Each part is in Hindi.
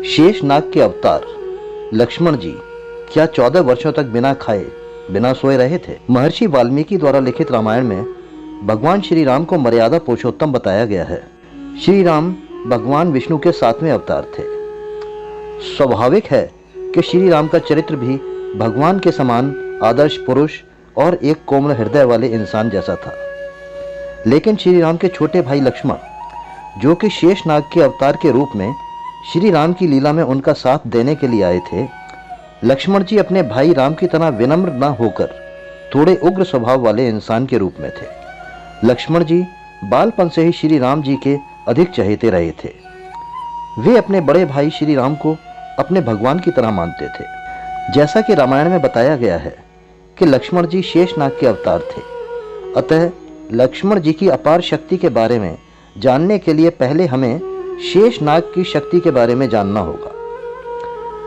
शेषनाग के अवतार लक्ष्मण जी क्या 14 वर्षों तक बिना खाए बिना सोए रहे थे? महर्षि वाल्मीकि द्वारा लिखित रामायण में भगवान श्री राम को मर्यादा पुरुषोत्तम बताया गया है। श्री राम भगवान विष्णु के 7वें अवतार थे। स्वाभाविक है कि श्री राम का चरित्र भी भगवान के समान आदर्श पुरुष और एक कोमल हृदय वाले इंसान जैसा था। लेकिन श्री राम के छोटे भाई लक्ष्मण, जो कि शेषनाग के अवतार के रूप में श्री राम की लीला में उनका साथ देने के लिए आए थे, लक्ष्मण जी अपने भाई राम की तरह विनम्र न होकर थोड़े उग्र स्वभाव वाले इंसान के रूप में थे। लक्ष्मण जी बालपन से ही श्री राम जी के अधिक चहेते रहे थे। वे अपने बड़े भाई श्री राम को अपने भगवान की तरह मानते थे। जैसा कि रामायण में बताया गया है कि लक्ष्मण जी शेषनाग के अवतार थे, अतः लक्ष्मण जी की अपार शक्ति के बारे में जानने के लिए पहले हमें शेषनाग की शक्ति के बारे में जानना होगा।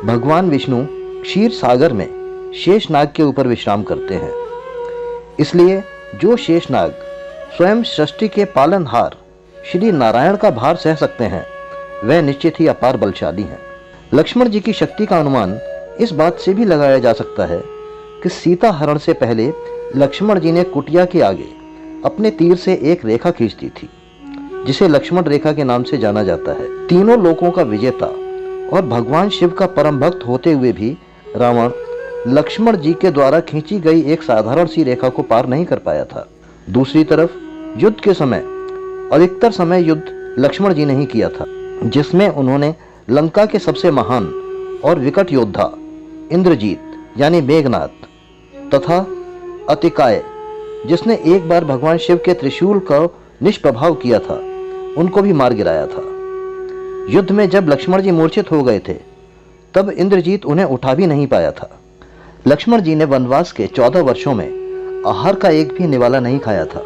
भगवान विष्णु क्षीर सागर में शेषनाग के ऊपर विश्राम करते हैं, इसलिए जो शेषनाग स्वयं सृष्टि के पालनहार श्री नारायण का भार सह सकते हैं, वह निश्चित ही अपार बलशाली हैं। लक्ष्मण जी की शक्ति का अनुमान इस बात से भी लगाया जा सकता है कि सीता हरण से पहले लक्ष्मण जी ने कुटिया के आगे अपने तीर से एक रेखा खींच दी थी, जिसे लक्ष्मण रेखा के नाम से जाना जाता है। तीनों लोकों का विजेता और भगवान शिव का परम भक्त होते हुए भी रावण लक्ष्मण जी के द्वारा खींची गई एक साधारण सी रेखा को पार नहीं कर पाया था। दूसरी तरफ युद्ध के समय अधिकतर समय युद्ध लक्ष्मण जी ने ही किया था, जिसमें उन्होंने लंका के सबसे महान और विकट योद्धा इंद्रजीत यानी मेघनाद तथा अतिकाय, जिसने एक बार भगवान शिव के त्रिशूल का निष्प्रभाव किया था, उनको भी मार गिराया था। युद्ध में जब लक्ष्मण जी मूर्छित हो गए थे, तब इंद्रजीत उन्हें उठा भी नहीं पाया था। लक्ष्मण जी ने वनवास के 14 वर्षों में आहार का एक भी निवाला नहीं खाया था,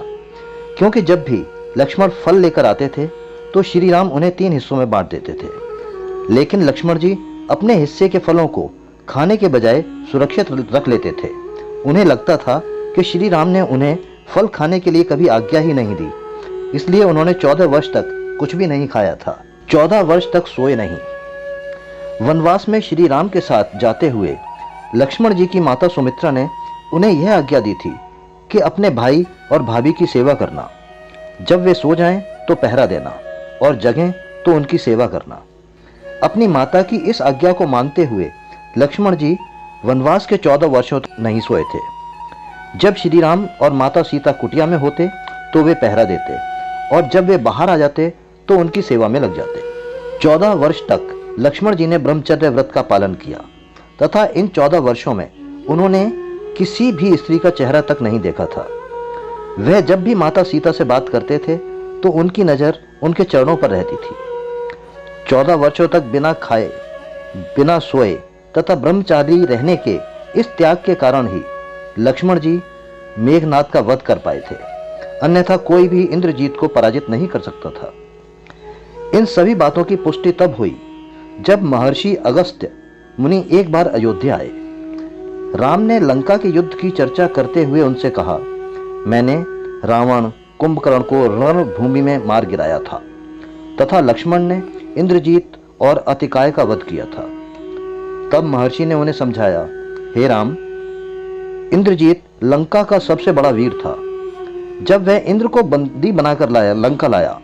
क्योंकि जब भी लक्ष्मण फल लेकर आते थे तो श्री राम उन्हें 3 हिस्सों में बांट देते थे। लेकिन लक्ष्मण जी अपने हिस्से के फलों को खाने के बजाय सुरक्षित रख लेते थे। उन्हें लगता था कि श्री राम ने उन्हें फल खाने के लिए कभी आज्ञा ही नहीं दी, इसलिए उन्होंने 14 वर्ष तक कुछ भी नहीं खाया था। 14 वर्ष तक सोए नहीं। वनवास में श्री राम के साथ जाते हुए लक्ष्मण जी की माता सुमित्रा ने उन्हें यह आज्ञा दी थी कि अपने भाई और भाभी की सेवा करना, जब वे सो जाएं तो पहरा देना और जगें तो उनकी सेवा करना। अपनी माता की इस आज्ञा को मानते हुए लक्ष्मण जी वनवास के 14 वर्षों तक नहीं सोए थे। जब श्री राम और माता सीता कुटिया में होते तो वे पहरा देते, और जब वे बाहर आ जाते तो उनकी सेवा में लग जाते। 14 वर्ष तक लक्ष्मण जी ने ब्रह्मचर्य व्रत का पालन किया तथा इन 14 वर्षों में उन्होंने किसी भी स्त्री का चेहरा तक नहीं देखा था। वह जब भी माता सीता से बात करते थे तो उनकी नजर उनके चरणों पर रहती थी। 14 वर्षों तक बिना खाए बिना सोए तथा ब्रह्मचारी रहने के इस त्याग के कारण ही लक्ष्मण जी मेघनाद का वध कर पाए थे, अन्यथा कोई भी इंद्रजीत को पराजित नहीं कर सकता था। इन सभी बातों की पुष्टि तब हुई जब महर्षि अगस्त्य मुनि एक बार अयोध्या आए। राम ने लंका के युद्ध की चर्चा करते हुए उनसे कहा, मैंने रावण कुंभकर्ण को रणभूमि में मार गिराया था तथा लक्ष्मण ने इंद्रजीत और अतिकाय का वध किया था। तब महर्षि ने उन्हें समझाया, हे राम, इंद्रजीत लंका का सबसे बड़ा वीर था। जब वह इंद्र को बंदी बनाकर लंका लाया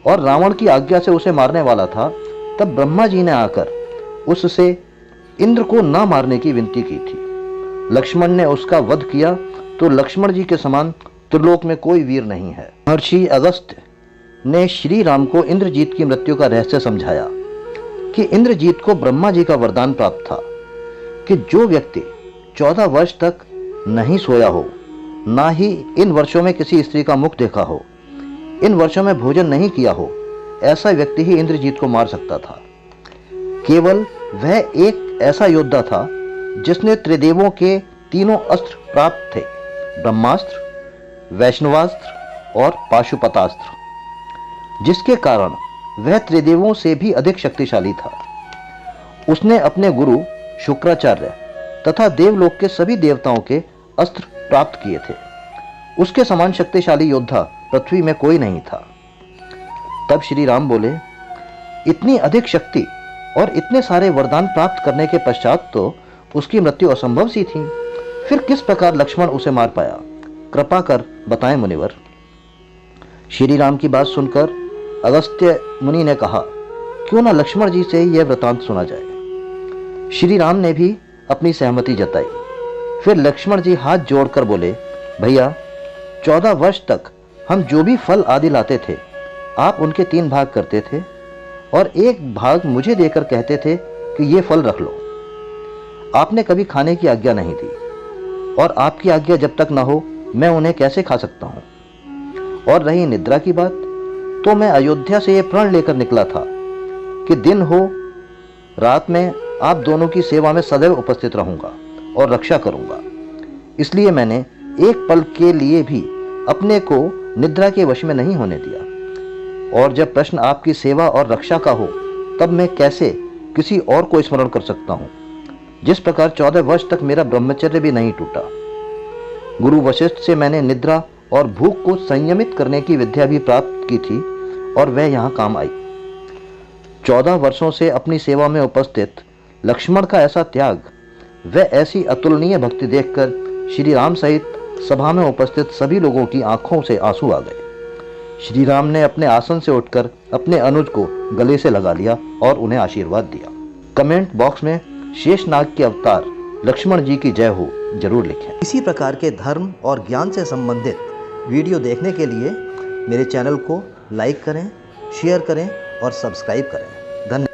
और रावण की आज्ञा से उसे मारने वाला था, तब ब्रह्मा जी ने आकर उससे इंद्र को न मारने की विनती की थी। लक्ष्मण ने उसका वध किया तो लक्ष्मण जी के समान त्रिलोक में कोई वीर नहीं है। महर्षि अगस्त्य ने श्री राम को इंद्रजीत की मृत्यु का रहस्य समझाया कि इंद्रजीत को ब्रह्मा जी का वरदान प्राप्त था कि जो व्यक्ति 14 वर्ष तक नहीं सोया हो, ना ही इन वर्षों में किसी स्त्री का मुख देखा हो, इन वर्षों में भोजन नहीं किया हो, ऐसा व्यक्ति ही इंद्रजीत को मार सकता था। केवल वह एक ऐसा योद्धा था जिसने त्रिदेवों के तीनों अस्त्र प्राप्त थे, ब्रह्मास्त्र, वैष्णवास्त्र और पाशुपतास्त्र, जिसके कारण वह त्रिदेवों से भी अधिक शक्तिशाली था। उसने अपने गुरु शुक्राचार्य तथा देवलोक के सभी देवताओं के अस्त्र प्राप्त किए थे। उसके समान शक्तिशाली योद्धा पृथ्वी में कोई नहीं था। तब श्री राम बोले, इतनी अधिक शक्ति और इतने सारे वरदान प्राप्त करने के पश्चात तो उसकी मृत्यु असंभव सी थी। फिर किस प्रकार लक्ष्मण उसे मार पाया? कृपा कर बताएं मुनिवर। श्री राम की बात सुनकर अगस्त्य मुनि ने कहा, क्यों न लक्ष्मण जी से ही यह वृतांत सुना जाए। श्री राम ने भी अपनी सहमति जताई। फिर लक्ष्मण जी हाथ जोड़कर बोले, भैया 14 वर्ष तक हम जो भी फल आदि लाते थे आप उनके 3 भाग करते थे और 1 भाग मुझे देकर कहते थे कि ये फल रख लो। आपने कभी खाने की आज्ञा नहीं दी और आपकी आज्ञा जब तक न हो मैं उन्हें कैसे खा सकता हूं। और रही निद्रा की बात, तो मैं अयोध्या से यह प्रण लेकर निकला था कि दिन हो रात में आप दोनों की सेवा में सदैव उपस्थित रहूंगा और रक्षा करूंगा। इसलिए मैंने एक पल के लिए भी अपने को निद्रा के वश में नहीं होने दिया। और जब प्रश्न आपकी सेवा और रक्षा का हो तब मैं कैसे किसी और को स्मरण कर सकता हूं। जिस प्रकार 14 वर्ष तक मेरा ब्रह्मचर्य भी नहीं टूटा। गुरु वशिष्ठ से मैंने निद्रा और भूख को संयमित करने की विद्या भी प्राप्त की थी और वह यहां काम आई। 14 वर्षों से अपनी सेवा में उपस्थित लक्ष्मण का ऐसा त्याग, वह ऐसी अतुलनीय भक्ति देखकर श्री राम सहित सभा में उपस्थित सभी लोगों की आंखों से आंसू आ गए। श्री राम ने अपने आसन से उठकर अपने अनुज को गले से लगा लिया और उन्हें आशीर्वाद दिया। कमेंट बॉक्स में शेषनाग के अवतार लक्ष्मण जी की जय हो जरूर लिखें। इसी प्रकार के धर्म और ज्ञान से संबंधित वीडियो देखने के लिए मेरे चैनल को लाइक करें, शेयर करें और सब्सक्राइब करें। धन्यवाद।